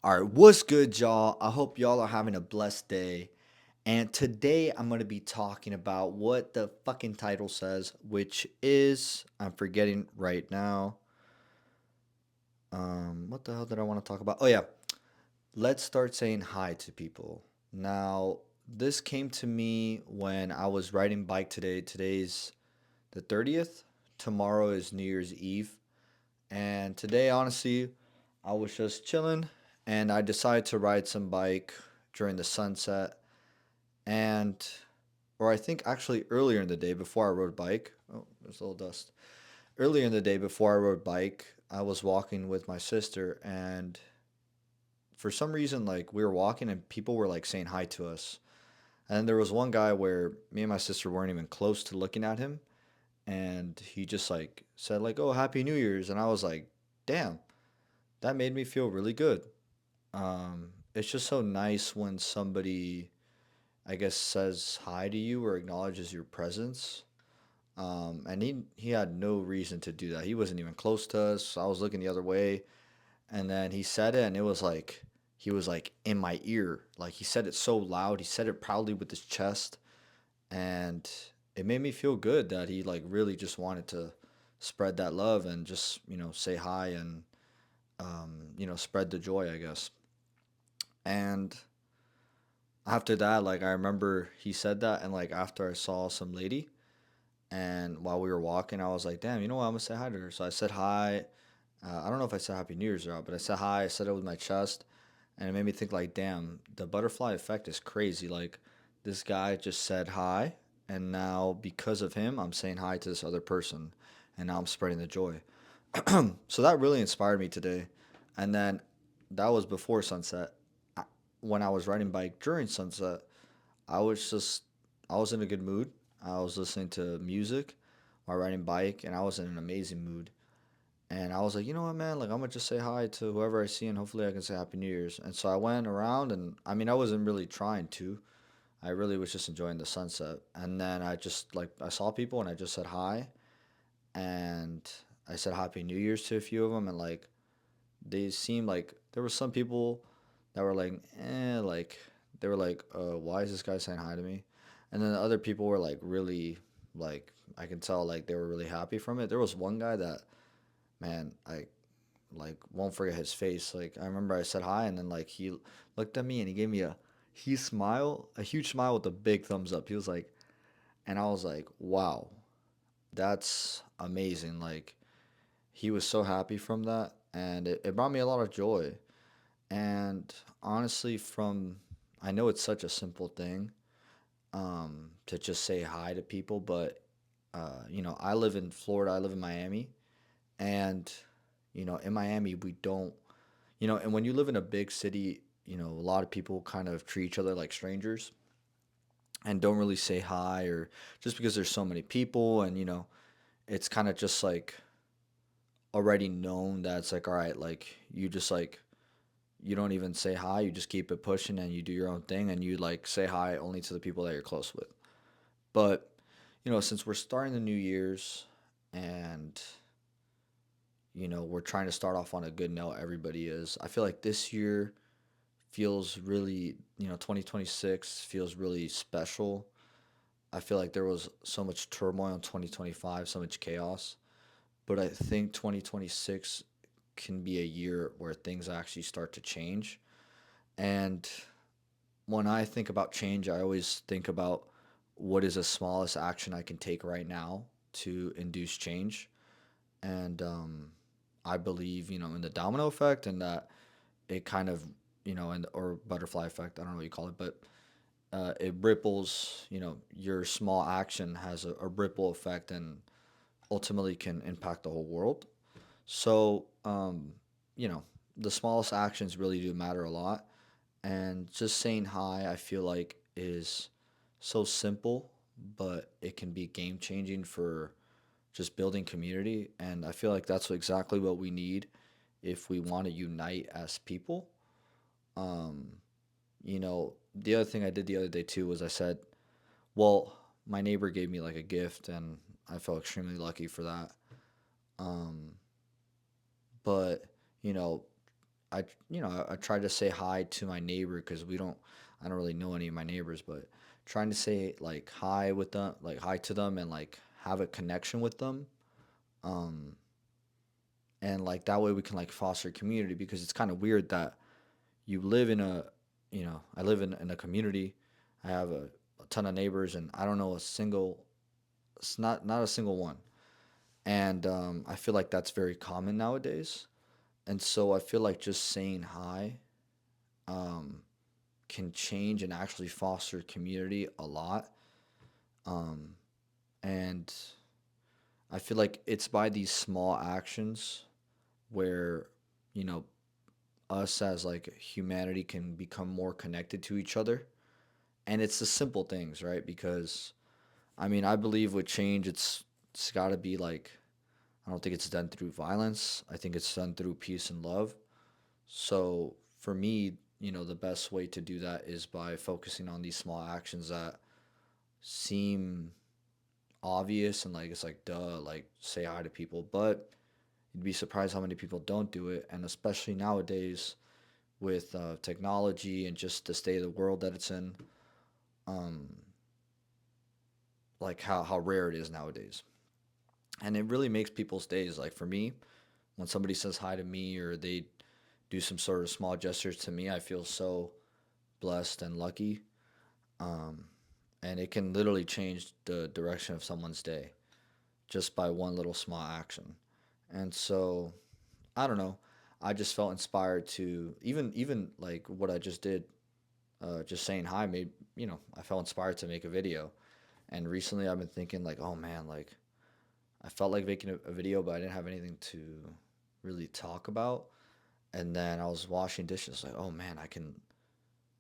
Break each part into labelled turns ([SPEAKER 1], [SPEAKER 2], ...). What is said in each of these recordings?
[SPEAKER 1] All right, what's good, y'all? I hope y'all are having a blessed day. And today I'm going to be talking about what the fucking title says, which is, I'm forgetting right now. What the hell did I want to talk about? Oh, yeah. Let's start saying hi to people. Now, this came to me when I was riding bike today. Today's the 30th. Tomorrow is New Year's Eve. And today, honestly, I was just chilling and I decided to ride some bike during the sunset. And, or I think actually earlier in the day before I rode bike. Oh, there's a little dust. Earlier in the day before I rode bike, I was walking with my sister and for some reason, like we were walking and people were like saying hi to us. And there was one guy where me and my sister weren't even close to looking at him. And he just like said like, "Oh, Happy New Year's." And I was like, damn, that made me feel really good. It's just so nice when somebody, I guess, says hi to you or acknowledges your presence. And he had no reason to do that. He wasn't even close to us. I was looking the other way, and then he said it, and it was like he was like in my ear. Like he said it so loud. He said it proudly with his chest, and it made me feel good that he like really just wanted to spread that love and just say hi and spread the joy, I guess. And after that, like I remember he said that, and like after I saw some lady, and while we were walking, I was like, damn, you know what? I'm gonna say hi to her. So I said hi. I don't know if I said Happy New Year's or not, but I said hi. I said it with my chest, and it made me think like, damn, the butterfly effect is crazy. Like this guy just said hi, and now because of him, I'm saying hi to this other person, and now I'm spreading the joy. So that really inspired me today. And then that was before sunset. I- When I was riding bike during sunset, I was just I was in a good mood. I was listening to music while riding bike, and I was in an amazing mood. And I was like, you know what, man? Like, I'm gonna just say hi to whoever I see, and hopefully I can say Happy New Year's. And so I went around, and I mean, I wasn't really trying to. I really was just enjoying the sunset. And then I just like I saw people, and I just said hi, and I said Happy New Year's to a few of them, and like they seemed like there were some people that were like, like they were like, why is this guy saying hi to me? And then the other people were like really like I can tell like they were really happy from it. There was one guy that man, I like won't forget his face. Like I remember I said hi and then like he looked at me and he gave me a huge smile with a big thumbs up. He was like and I was like, wow, that's amazing. Like he was so happy from that and it brought me a lot of joy. And honestly, I know it's such a simple thing to just say hi to people, but I live in Florida, I live in Miami, and in Miami we don't, and when you live in a big city, a lot of people kind of treat each other like strangers and don't really say hi or just because there's so many people and it's kind of just like already known that it's like all right, like you just like you don't even say hi, you just keep it pushing and you do your own thing and you like say hi only to the people that you're close with. But, since we're starting the New Year's and, we're trying to start off on a good note, everybody is. I feel like this year feels really, 2026 feels really special. I feel like there was so much turmoil in 2025, so much chaos. But I think 2026 can be a year where things actually start to change. And when I think about change, I always think about what is the smallest action I can take right now to induce change. And I believe, in the domino effect and that it kind of, and or butterfly effect, I don't know what you call it, but it ripples, your small action has a ripple effect and ultimately can impact the whole world. So, you know, the smallest actions really do matter a lot. And just saying hi, I feel like is so simple, but it can be game changing for just building community. And I feel like that's exactly what we need if we want to unite as people. Um, the other thing I did the other day too was I said, well, my neighbor gave me like a gift and I felt extremely lucky for that. Um, but, you know, I try to say hi to my neighbor because I don't really know any of my neighbors, but trying to say like hi with them, like hi to them, and like have a connection with them. Um, and like that way we can like foster community because it's kind of weird that you live in a, I live in a community. I have a ton of neighbors, and I don't know a single, it's not a single one. And I feel like that's very common nowadays. And so I feel like just saying hi um, can change and actually foster community a lot. Um, and I feel like it's by these small actions where, you know, us as like humanity can become more connected to each other. And it's the simple things, right? Because I mean, I believe with change, it's got to be like, I don't think it's done through violence. I think it's done through peace and love. So for me, the best way to do that is by focusing on these small actions that seem obvious and like it's like duh, like say hi to people, but you'd be surprised how many people don't do it, and especially nowadays with technology and just the state of the world that it's in, um, like how rare it is nowadays, and it really makes people's days. Like for me, when somebody says hi to me or they do some sort of small gestures to me, I feel so blessed and lucky. Um, and it can literally change the direction of someone's day just by one little small action. And so, I don't know. I just felt inspired to even like what I just did, just saying hi made I felt inspired to make a video. And recently, I've been thinking like, oh man, like I felt like making a video, but I didn't have anything to really talk about. And then I was washing dishes, like, oh man, I can.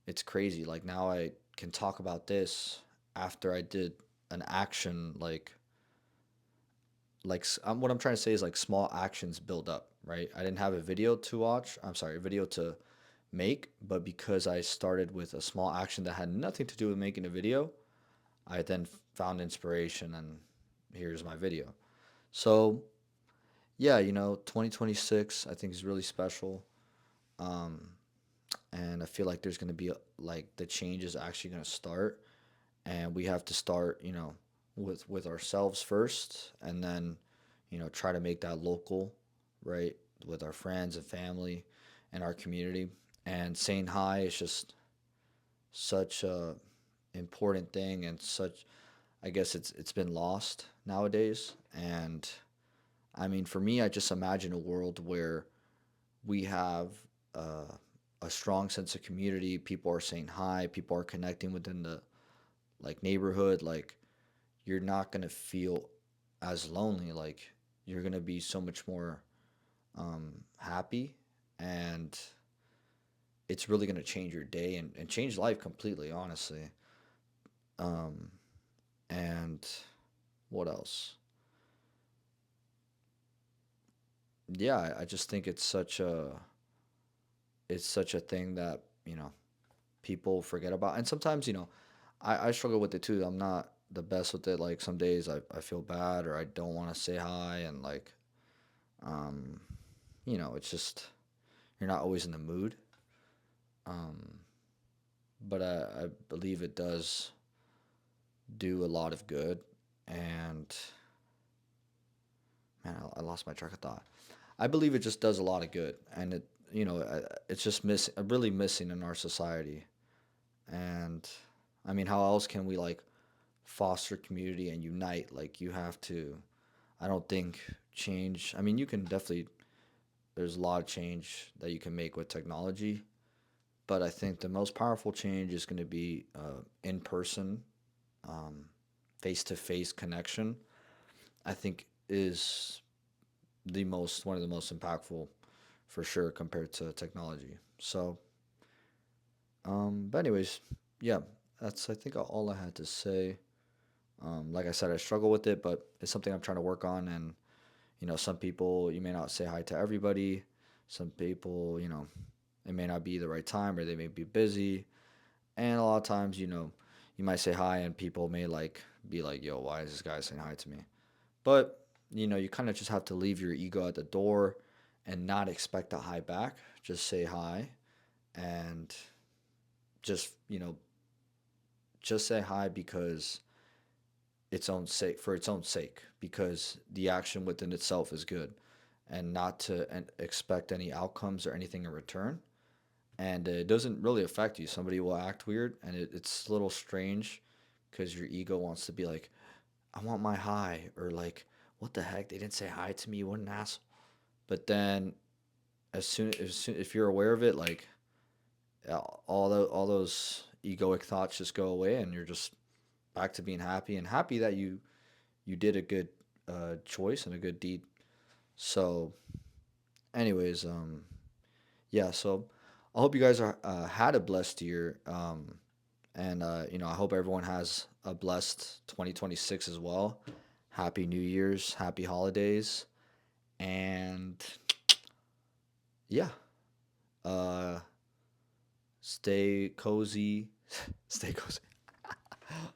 [SPEAKER 1] It's crazy. Like now I can talk about this after I did an action. What I'm trying to say is like small actions build up, right? I didn't have a video to watch. I'm sorry, a video to make, but because I started with a small action that had nothing to do with making a video, I then found inspiration, and here's my video. So yeah, 2026 I think is really special. Um, and I feel like there's gonna be like the change is actually gonna start, and we have to start, with ourselves first, and then, try to make that local, right, with our friends and family and our community. And saying hi is just such a important thing, and such, I guess it's been lost nowadays. And I mean, for me, I just imagine a world where we have uh, a strong sense of community. People are saying hi. People are connecting within the like neighborhood. Like you're not gonna feel as lonely. Like you're gonna be so much more happy, and it's really gonna change your day and change life completely. Honestly. Um, and what else? Yeah, I just think it's such a thing that people forget about. And sometimes, I struggle with it too. I'm not the best with it. Like some days I feel bad or I don't want to say hi, and like um it's just you're not always in the mood. Um but I believe it does do a lot of good. And man, I lost my track of thought. I believe it just does a lot of good, and it's just really missing in our society. And I mean, how else can we like foster community and unite? Like you have to. I don't think change. I mean, you can definitely. There's a lot of change that you can make with technology, but I think the most powerful change is going to be in person, face to face connection. I think is the most one of the most impactful for sure compared to technology. So, but anyways, yeah, that's I think all I had to say. Like I said, I struggle with it, but it's something I'm trying to work on. And some people you may not say hi to everybody. Some people, it may not be the right time or they may be busy. And a lot of times, you might say hi and people may like be like, "Yo, why is this guy saying hi to me?" But you kind of just have to leave your ego at the door and not expect a high back. Just say hi and just, just say hi because its own sake, for its own sake, because the action within itself is good, and not to expect any outcomes or anything in return. And it doesn't really affect you. Somebody will act weird, and it's a little strange because your ego wants to be like, I want my high, or like, what the heck? They didn't say hi to me. What an asshole. But then, if you're aware of it, like all those egoic thoughts just go away, and you're just back to being happy and happy that you did a good choice and a good deed. So, anyways, yeah. So I hope you guys are had a blessed year, and I hope everyone has a blessed 2026 as well. Happy New Year's, happy holidays, and yeah, uh, stay cozy, stay cozy.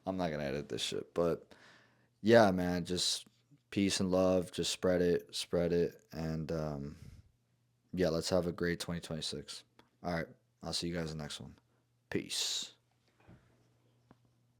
[SPEAKER 1] I'm not gonna edit this shit, but yeah, man, just peace and love. Just spread it, and yeah, let's have a great 2026. All right, I'll see you guys in the next one. Peace.